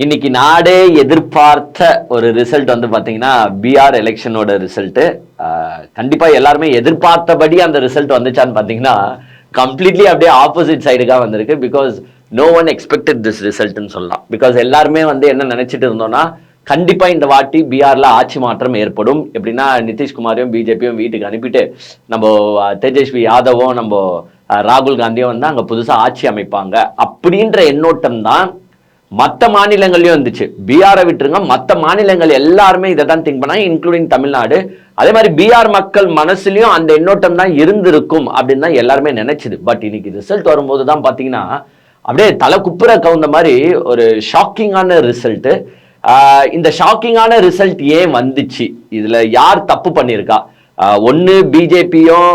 இன்னைக்கு நாடே எதிர்பார்த்த ஒரு ரிசல்ட் வந்து பாத்தீங்கன்னா பிஆர் எலெக்ஷனோட ரிசல்ட். கண்டிப்பா எல்லாருமே எதிர்பார்த்தபடி அந்த ரிசல்ட் வந்துச்சான்னு பாத்தீங்கன்னா கம்ப்ளீட்லி அப்படியே ஆப்போசிட் சைடுக்காக வந்திருக்கு. Because no one expected this ரிசல்ட்னு சொல்லலாம். பிகாஸ் எல்லாருமே வந்து என்ன நினைச்சிட்டு இருந்தோம்னா கண்டிப்பா இந்த வாட்டி பிஆர்ல ஆட்சி மாற்றம் ஏற்படும். எப்படின்னா நிதிஷ்குமாரையும் பிஜேபியும் வீட்டுக்கு அனுப்பிட்டு நம்ம தேஜஸ்வி யாதவும் நம்ம ராகுல் காந்தியும் வந்து அங்க புதுசா ஆட்சி அமைப்பாங்க அப்படின்ற எண்ணோட்டம் தான் மற்ற மாநிலங்கள்லயும் இருந்துச்சு. பிஆரை விட்டுருங்க, மற்ற மாநிலங்கள் எல்லாருமே இதை தான் திங்க் பண்ணாங்க, இன்க்ளூடிங் தமிழ்நாடு. அதே மாதிரி பிஆர் மக்கள் மனசுலயும் அந்த எண்ணோட்டம் தான் இருந்திருக்கும் அப்படின்னு தான் எல்லாருமே நினைச்சது. பட் இன்னைக்கு ரிசல்ட் வரும்போது தான் பாத்தீங்கன்னா அப்படியே தலை குப்புற கவுந்த மாதிரி ஒரு ஷாக்கிங்கான ரிசல்ட். இந்த ஷாக்கிங்கான ரிசல்ட் ஏன் வந்துச்சு, இதுல யார் தப்பு பண்ணியிருக்கா? ஒன்னு பிஜேபியும்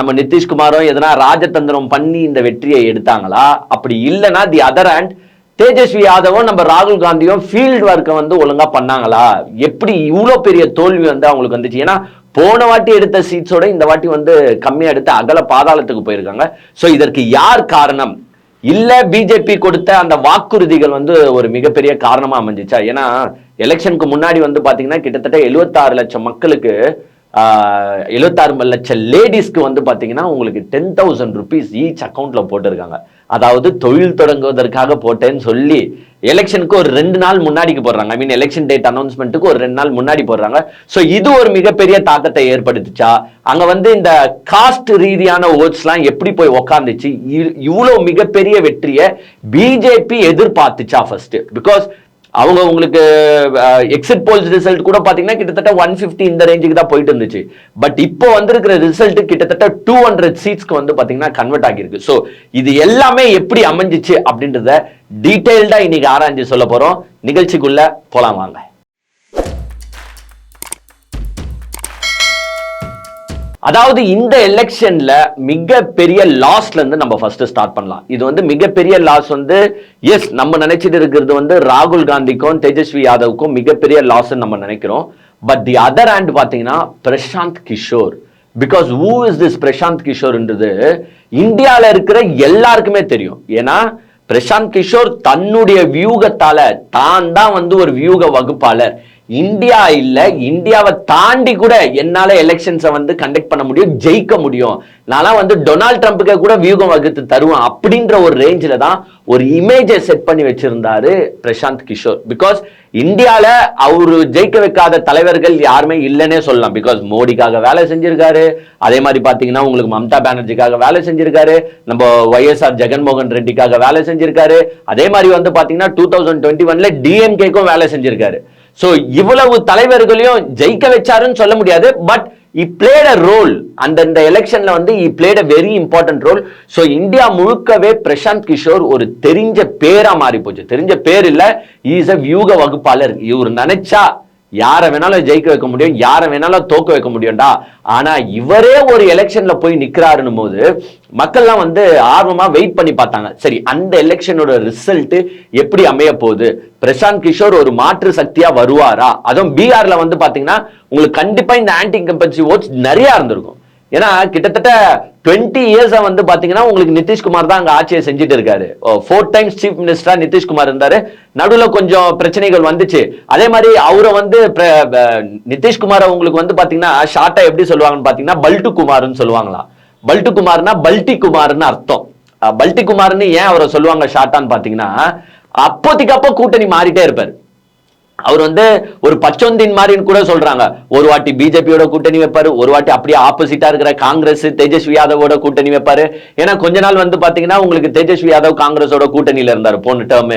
நம்ம நிதிஷ்குமாரும் எதனா ராஜதந்திரம் பண்ணி இந்த வெற்றியை எடுத்தாங்களா? அப்படி இல்லைன்னா தி அதர் ஹேண்ட் தேஜஸ்வி யாதவும் நம்ம ராகுல் காந்தியும் ஃபீல்டு ஒர்க்கை வந்து ஒழுங்கா பண்ணாங்களா? எப்படி இவ்வளோ பெரிய தோல்வி வந்து அவங்களுக்கு வந்துச்சு? ஏன்னா போன வாட்டி எடுத்த சீட்ஸோட இந்த வாட்டி வந்து கம்மியா எடுத்து அகல பாதாளத்துக்கு போயிருக்காங்க. ஸோ இதற்கு யார் காரணம்? இல்ல பிஜேபி கொடுத்த அந்த வாக்குறுதிகள் வந்து ஒரு மிகப்பெரிய காரணமா அமைஞ்சிச்சா? ஏன்னா எலெக்ஷனுக்கு முன்னாடி வந்து பாத்தீங்கன்னா கிட்டத்தட்ட 76 லட்சம் மக்களுக்கு 76 லட்சம் லேடிஸ்க்கு வந்து பாத்தீங்கன்னா உங்களுக்கு 10,000 rupees ஈச் அக்கௌண்ட்ல போட்டிருக்காங்க. அதாவது தொழில் தொடங்குவதற்காக போட்டேன்னு சொல்லி எலெக்ஷனுக்கு ஒரு 2 நாள் முன்னாடிக்கு போடுறாங்க. ஐ மீன் எலெக்ஷன் டேட் அனௌன்ஸ்மெண்ட்டுக்கு ஒரு 2 நாள் முன்னாடி போடுறாங்க. ஸோ இது ஒரு மிகப்பெரிய தாக்கத்தை ஏற்படுத்துச்சா? அங்க வந்து இந்த காஸ்ட் ரீதியான ஓட்ஸ்லாம் எப்படி போய் உக்காந்துச்சு? இவ்வளவு மிகப்பெரிய வெற்றியை பிஜேபி எதிர்பார்த்துச்சா ஃபர்ஸ்ட்? பிகாஸ் அவங்க உங்களுக்கு எக்ஸிட் போல்ஸ் ரிசல்ட் கூட பாத்தீங்கன்னா கிட்டத்தட்ட 150 இந்த ரேஞ்சுக்கு தான் போயிட்டு இருந்துச்சு. பட் இப்போ வந்திருக்கிற ரிசல்ட் கிட்டத்தட்ட 200 சீட்ஸ்க்கு வந்து பாத்தீங்கன்னா கன்வெர்ட் ஆகிருக்கு. ஸோ இது எல்லாமே எப்படி அமைஞ்சிச்சு அப்படின்றத டீடைல்டா இன்னைக்கு ஆராய்ச்சி சொல்ல போறோம். நிகழ்ச்சிக்குள்ள போலாம் வாங்க. அதாவது இந்த எலெக்ஷன்ல மிகப்பெரிய லாஸ்ல இருந்து நம்ம ஃபர்ஸ்ட் ஸ்டார்ட் பண்ணலாம். இது வந்து மிகப்பெரிய லாஸ் வந்து எஸ் நம்ம நினைச்சிட்டு இருக்கிறது வந்து ராகுல் காந்திக்கும் தேஜஸ்வி யாதவுக்கும் மிகப்பெரிய லாஸ் நம்ம நினைக்கிறோம். பட் தி அதர் ஹேண்ட் பாத்தீங்கன்னா Prashant Kishor. Because who is this Prashant கிஷோர்ன்றது இந்தியால இருக்கிற எல்லாருக்குமே தெரியும். ஏன்னா பிரசாந்த் கிஷோர் தன்னுடைய வியூகத்தால தான் வந்து ஒரு வியூக வகுப்பாளர். இந்தியா இல்ல, இந்தியாவை தாண்டி கூட என்னால எலெக்ஷன்ஸை வந்து கண்டக்ட் பண்ண முடியும், ஜெயிக்க முடியும், நான் வந்து டொனால்ட் ட்ரம்ப்புக்கு கூட வியூகம் வகுத்து தருவேன் அப்படின்ற ஒரு ரேஞ்சில தான் ஒரு இமேஜை செட் பண்ணி வச்சிருந்தாரு பிரசாந்த் கிஷோர். பிகாஸ் இந்தியால அவரு ஜெயிக்க வைக்காத தலைவர்கள் யாருமே இல்லைன்னே சொல்லலாம். பிகாஸ் மோடிக்காக வேலை செஞ்சிருக்காரு, அதே மாதிரி பாத்தீங்கன்னா உங்களுக்கு மம்தா பானர்ஜிக்காக வேலை செஞ்சிருக்காரு, நம்ம YSR ஜெகன்மோகன் ரெட்டிக்காக வேலை செஞ்சிருக்காரு, அதே மாதிரி வந்து பாத்தீங்கன்னா 2021ல டிஎம்கேக்கும் வேலை செஞ்சிருக்காரு. சோ இவ்வளவு தலைவர்களையும் ஜெயிக்க வச்சாருன்னு சொல்ல முடியாது. But he played a role. அந்த எலெக்ஷன்ல வந்து he played a very important role. So India முழுக்கவே பிரசாந்த் கிஷோர் ஒரு தெரிஞ்ச பேரா மாறி போச்சு. தெரிஞ்ச பேர் இல்ல, he is a வியூக வகுப்பாளர். இவர் நினைச்சா யாரை வேணாலும் ஜெயிக்க வைக்க முடியும், யாரை வேணாலும் தோக்க வைக்க முடியும்டா. ஆனா இவரே ஒரு எலெக்ஷன்ல போய் நிக்கிறாருன்னு போது மக்கள்லாம் வந்து ஆர்வமா வெயிட் பண்ணி பார்த்தாங்க. சரி, அந்த எலெக்ஷனோட ரிசல்ட் எப்படி அமைய போகுது? பிரசாந்த் கிஷோர் ஒரு மாற்று சக்தியா வருவாரா? அதுவும் பிஆர்ல வந்து பாத்தீங்கன்னா உங்களுக்கு கண்டிப்பா இந்த ஆன்டி இன்கம்பன்சி ஓட்ஸ் நிறைய இருந்திருக்கும். ஏன்னா கிட்டத்தட்ட 20 இயர்ஸ் வந்து பாத்தீங்கன்னா உங்களுக்கு நிதிஷ்குமார் தான் அங்க ஆட்சியை செஞ்சுட்டு இருக்காரு. 4 times சீஃப் மினிஸ்டரா நிதிஷ்குமார் இருந்தாரு. நடுவுல கொஞ்சம் பிரச்சனைகள் வந்துச்சு. அதே மாதிரி அவரை வந்து நிதிஷ்குமாரை உங்களுக்கு வந்து பாத்தீங்கன்னா ஷார்ட்டா எப்படி சொல்லுவாங்கன்னு பாத்தீங்கன்னா பல்ட்டு குமார்னு சொல்லுவாங்களாம். பல்ட்டு குமார்னா பல்டி குமார்னு அர்த்தம். பல்டி குமார்னு ஏன் அவரை சொல்லுவாங்க ஷார்ட்டான்னு பாத்தீங்கன்னா அப்போதைக்கு அப்போ கூட்டணி மாறிட்டே இருப்பாரு. அவர் வந்து ஒரு பச்சொந்தின் மாதிரின்னு கூட சொல்றாங்க. ஒரு வாட்டி பிஜேபியோட கூட்டணி வைப்பாரு, ஒரு வாட்டி அப்படியே ஆப்போசிட்டா இருக்கிற காங்கிரஸ் தேஜஸ்வி யாதவோட கூட்டணி வைப்பாரு. ஏன்னா கொஞ்ச நாள் வந்து பாத்தீங்கன்னா உங்களுக்கு தேஜஸ்வி யாதவ் காங்கிரஸோட கூட்டணியில இருந்தாரு போன டேர்ம்.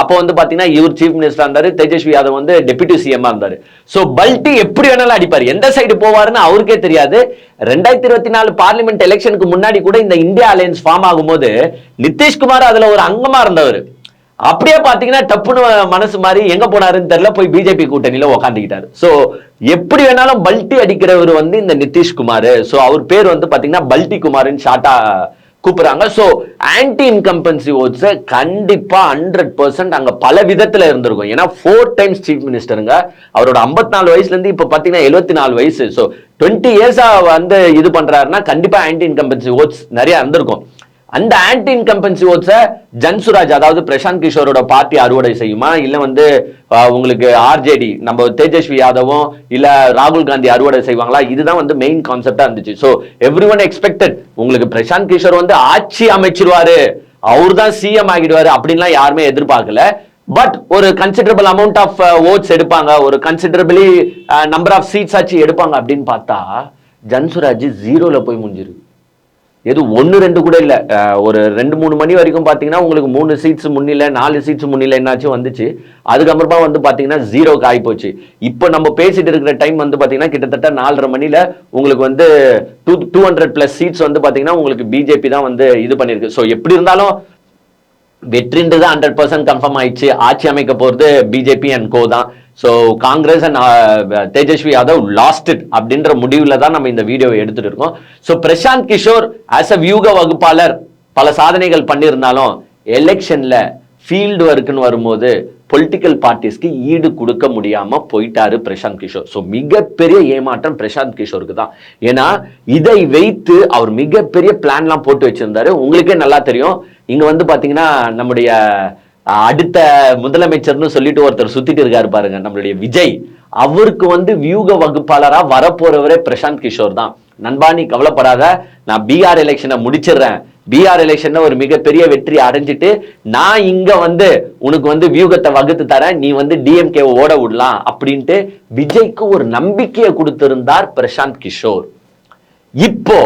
அப்போ வந்து பாத்தீங்கன்னா இவர் சீஃப் மினிஸ்டரா இருந்தாரு, தேஜஸ்வி யாதவ் வந்து டெபுட்டி சிஎம் இருந்தாரு. சோ பல்டி எப்படி வேணாலும் அடிப்பாரு, எந்த சைடு போவாருன்னு அவருக்கே தெரியாது. 2024 பார்லிமெண்ட் எலெக்ஷனுக்கு முன்னாடி கூட இந்த இந்தியா அலையன்ஸ் ஃபார்ம் ஆகும்போது நிதிஷ்குமார் அதுல ஒரு அங்கமா இருந்தவர். அப்படியே பாத்தீங்கன்னா டப்புன்னு மனசு மாதிரி எங்க போனாருன்னு தெரியல, போய் பிஜேபி கூட்டணியில உக்காந்துக்கிட்டாரு. சோ எப்படி வேணாலும் பல்ட்டி அடிக்கிறவர் வந்து இந்த நிதிஷ்குமார். சோ அவர் பேர் வந்து பாத்தீங்கன்னா பல்ட்டி குமார்னு ஷார்ட்டா கூப்பிடுறாங்க. சோ ஆன்டி இன்கம்பன்சி ஓட்ஸ் கண்டிப்பா 100% அங்க பல விதத்துல இருந்திருக்கும். ஏன்னா 4 times சீஃப் மினிஸ்டருங்க. அவரோட 54 வயசுல இருந்து இப்ப பாத்தீங்கன்னா 74 வயசு. சோ 20 இயர்ஸா வந்து இது பண்றாருன்னா கண்டிப்பா ஆன்டி இன்கம்பன்சி ஓட்ஸ் நிறைய இருந்திருக்கும். அந்த ஆன்டி இன்கம்பன்சி ஓட்ஸை ஜன்சுராஜ் அதாவது பிரசாந்த் கிஷோரோட பார்ட்டி அறுவடை செய்யுமா, இல்ல வந்து உங்களுக்கு ஆர்ஜேடி நம்ம தேஜஸ்வி யாதவும் இல்ல ராகுல் காந்தி அறுவடை செய்வாங்களா? இதுதான் வந்து மெயின் கான்செப்டா இருந்துச்சு. சோ எவ்ரி ஒன் எக்ஸ்பெக்டட் உங்களுக்கு பிரசாந்த் கிஷோர் வந்து ஆட்சி அமைச்சிருவாரு, அவர் தான் சிஎம் ஆகிடுவாரு அப்படின்லாம் யாருமே எதிர்பார்க்கல. பட் ஒரு கன்சிடரபிள் அமௌண்ட் ஆஃப் ஓட்ஸ் எடுப்பாங்க, ஒரு கன்சிடரபிளி நம்பர் ஆஃப் சீட்ஸ் ஆச்சு எடுப்பாங்க அப்படின்னு பார்த்தா ஜன்சுராஜ் 0ல போய் முடிஞ்சிருக்கு. எது 1-2 கூட இல்ல, ஒரு 2-3 மணி வரைக்கும் பாத்தீங்கன்னா உங்களுக்கு 3 சீட்ஸ் முன்னில 4 சீட்ஸ் முன்னில என்னாச்சும் வந்துச்சு. அதுக்கப்புறமா வந்து பாத்தீங்கன்னா 0க்கு ஆகி போச்சு. இப்போ நம்ம பேசிட்டு இருக்கிற டைம் வந்து பாத்தீங்கன்னா கிட்டத்தட்ட 4:30 மணில உங்களுக்கு வந்து 200+ சீட்ஸ் வந்து பாத்தீங்கன்னா உங்களுக்கு பிஜேபி தான் வந்து இது பண்ணிருக்கு. ஸோ எப்படி இருந்தாலும் வெற்றின்றது 100% கன்ஃபார்ம் ஆயிடுச்சு. ஆட்சி அமைக்க போறது பிஜேபி அண்ட் கோ தான். So Congress and Tejashwi Yadav lost it அப்படின்ற முடிவில் தான் நம்ம இந்த வீடியோவை எடுத்துட்டு இருக்கோம். So Prashant Kishor as a வியூக வகுப்பாளர் பல சாதனைகள் பண்ணியிருந்தாலும் எலெக்ஷன்ல ஃபீல்டு ஒர்க்குன்னு வரும்போது பொலிட்டிக்கல் பார்ட்டிஸ்க்கு ஈடு கொடுக்க முடியாம போயிட்டாரு பிரசாந்த் கிஷோர். ஸோ மிகப்பெரிய ஏமாற்றம் பிரசாந்த் கிஷோருக்கு தான். ஏன்னா இதை வைத்து அவர் மிகப்பெரிய பிளான்லாம் போட்டு வச்சிருந்தாரு. உங்களுக்கே நல்லா தெரியும், இங்க வந்து பாத்தீங்கன்னா நம்முடைய அடுத்த முதலமைச்சர்னு சொல்லிட்டு ஒருத்தர் சுத்திட்டு இருக்காரு பாருங்க, நம்மளுடைய விஜய். அவருக்கு வந்து வியூக வகுப்பாளரா வரப்போறவரே பிரசாந்த் கிஷோர் தான். நண்பா நீ கவலைப்படாத, நான் பீகார் எலெக்ஷனை முடிச்சிடுறேன், பீகார் எலெக்ஷன் ஒரு மிகப்பெரிய வெற்றி அடைஞ்சிட்டு நான் இங்க வந்து உனக்கு வந்து வியூகத்தை வகுத்து தரேன், நீ வந்து டிஎம்கே ஓட விடலாம் அப்படின்ட்டு விஜய்க்கு ஒரு நம்பிக்கையை கொடுத்திருந்தார் பிரசாந்த் கிஷோர். இப்போ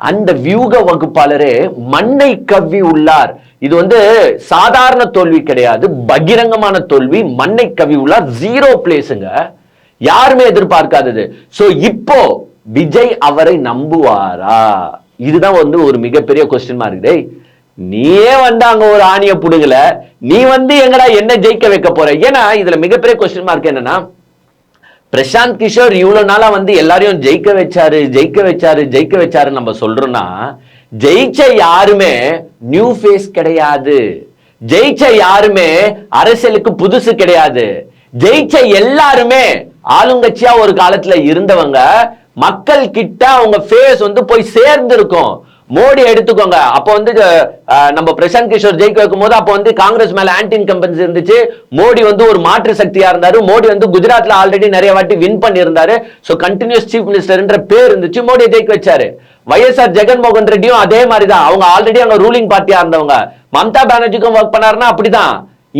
அந்த வியூக வகுப்பாளரே மண்ணை கவ்வி உள்ளார். இது வந்து சாதாரண தோல்வி கிடையாது, பகிரங்கமான தோல்வி. மண்ணை கவ்வி உள்ளார், 0 பிளேஸுங்க, யாருமே எதிர்பார்க்காதது. சோ இப்போ விஜய் அவரை நம்புவாரா? இதுதான் வந்து ஒரு மிகப்பெரிய கொஸ்டின் மார்க். டேய் நீயே வந்து அங்க ஒரு ஆணிய புடுங்கல, நீ வந்து எங்கடா என்ன ஜெயிக்க வைக்க போற? ஏன்னா இதுல மிகப்பெரிய கொஸ்டின் மார்க் என்னன்னா, பிரசாந்த் கிஷோர் இவ்வளவு நாளா வந்து எல்லாரையும் ஜெயிக்க வச்சாரு நம்ம சொல்றோம்னா, ஜெயிச்ச யாருமே நியூ ஃபேஸ் கிடையாது, ஜெயிச்ச யாருமே அரசியலுக்கு புதுசு கிடையாது, ஜெயிச்ச எல்லாருமே ஆளுங்கட்சியா ஒரு காலத்துல இருந்தவங்க. மக்கள் கிட்ட அவங்க ஃபேஸ் வந்து போய் சேர்ந்து இருக்கும். மோடி எடுத்துக்கோங்க, அப்ப வந்து நம்ம பிரசாந்த் கிஷோர் ஜெயிக்க வைக்கும் போது அப்ப வந்து காங்கிரஸ் மேல ஆன்டி இன்கம்பன்சி இருந்துச்சு. மோடி வந்து ஒரு மாற்று சக்தியா இருந்தாரு. மோடி வந்து குஜராத்ல ஆல்ரெடி நிறைய வாட்டி வின் பண்ணி இருந்தாரு. சோ கண்டினியூஸ் சீஃப் மினிஸ்டர்ன்ற பேர் இருந்துச்சு, மோடியை ஜெயிக்க வச்சாரு. வைஎஸ்ஆர் ஜெகன்மோகன் ரெட்டியும் அதே மாதிரிதான், அவங்க ஆல்ரெடி அங்க ரூலிங் பார்ட்டியா இருந்தவங்க. மம்தா பானர்ஜிக்கும் ஒர்க் பண்ணாருன்னா அப்படிதான்.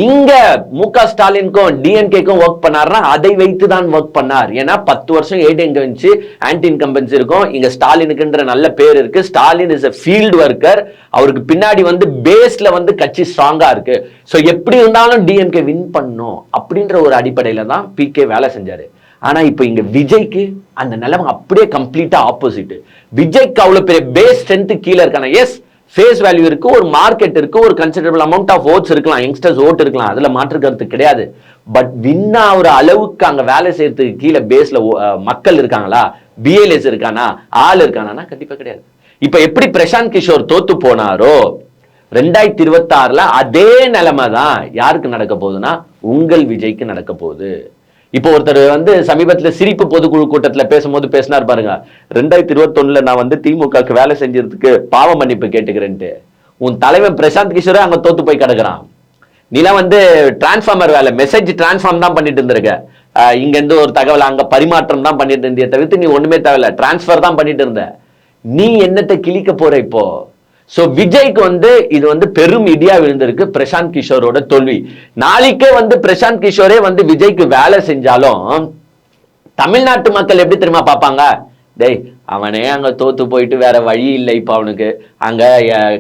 இங்க முக ஸ்டாலினுக்கும் டிஎம்கேக்கும் ஒர்க் பண்ணாருன்னா அதை வைத்து தான் ஒர்க் பண்ணார். ஏன்னா 10 வருஷம் ஏடிஎம்கே ஆன்டி இன்கம்பன்சி இருக்கும். இங்க ஸ்டாலினுக்குன்ற நல்ல பேர் இருக்கு. Stalin is a field worker. அவருக்கு பின்னாடி வந்து பேஸ்ல வந்து கட்சி ஸ்ட்ராங்கா இருக்கு. சோ எப்படி இருந்தாலும் டிஎம்கே வின் பண்ணும் அப்படின்ற ஒரு அடிப்படையில தான் பிகே வேலை செஞ்சாரு. ஆனா இப்ப இங்க விஜய்க்கு அந்த நிலைமை அப்படியே கம்ப்ளீட்டா ஆப்போசிட். விஜய்க்கு அவ்வளவு பெரிய பேஸ் ஸ்ட்ரென்த் கீழே இருக்கான. எஸ் ஃபேஸ் வேல்யூ இருக்கு, ஒரு மார்க்கெட் இருக்கு, ஒரு கன்சிடரபிள் அமௌண்ட் ஆஃப் ஓட்ஸ் இருக்கலாம், யங்ஸ்டர்ஸ் ஓட் இருக்கலாம், அதுல மாற்று கருத்து கிடையாது. பட் வின்னா ஒரு அளவுக்கு அங்க வேலை செய்யறதுக்கு கீழே பேஸ்ல மக்கள் இருக்காங்களா, பிஎல்எஸ் இருக்கானா, ஆள் இருக்கானா? கண்டிப்பா கிடையாது. இப்ப எப்படி பிரசாந்த் கிஷோர் தோத்து போனாரோ 2026ல அதே நிலைமை தான் யாருக்கு நடக்க போகுதுன்னா உங்கள் விஜய்க்கு நடக்க போகுது. இப்போ ஒருத்தர் வந்து சமீபத்துல சிரிப்பு பொதுக்குழு கூட்டத்துல பேசும்போது பேசினார் பாருங்க, 2021ல நான் வந்து திமுகக்கு வேலை செஞ்சதுக்கு பாவ மன்னிப்பு கேட்டுக்கிறேன்ட்டு. உன் தலைவன் பிரசாந்த் கிஷோரே அங்க தோத்து போய் கிடக்குறான். நீலாம் வந்து டிரான்ஸ்ஃபார்மர் வேலை, மெசேஜ் டிரான்ஸ்ஃபார்ம் தான் பண்ணிட்டு இருந்திருக்க. இங்க இருந்து ஒரு தகவல் அங்க பரிமாற்றம் தான் பண்ணிட்டு இருந்திய தவிர்த்து நீ ஒண்ணுமே தேவையில்ல, டிரான்ஸ்ஃபர் தான் பண்ணிட்டு இருந்த. நீ என்னத்தை கிழிக்க போற இப்போ? சோ விஜய்க்கு வந்து இது வந்து பெரும் இடியா விழுந்திருக்கு பிரசாந்த் கிஷோரோட தோல்வி. நாளைக்கே வந்து பிரசாந்த் கிஷோரே வந்து விஜய்க்கு வேலை செஞ்சாலும் தமிழ்நாட்டு மக்கள் எப்படி தெரியுமா பார்ப்பாங்க? டேய் அவனே அங்க தோத்து போயிட்டு வேற வழி இல்லை, இப்ப அவனுக்கு அங்க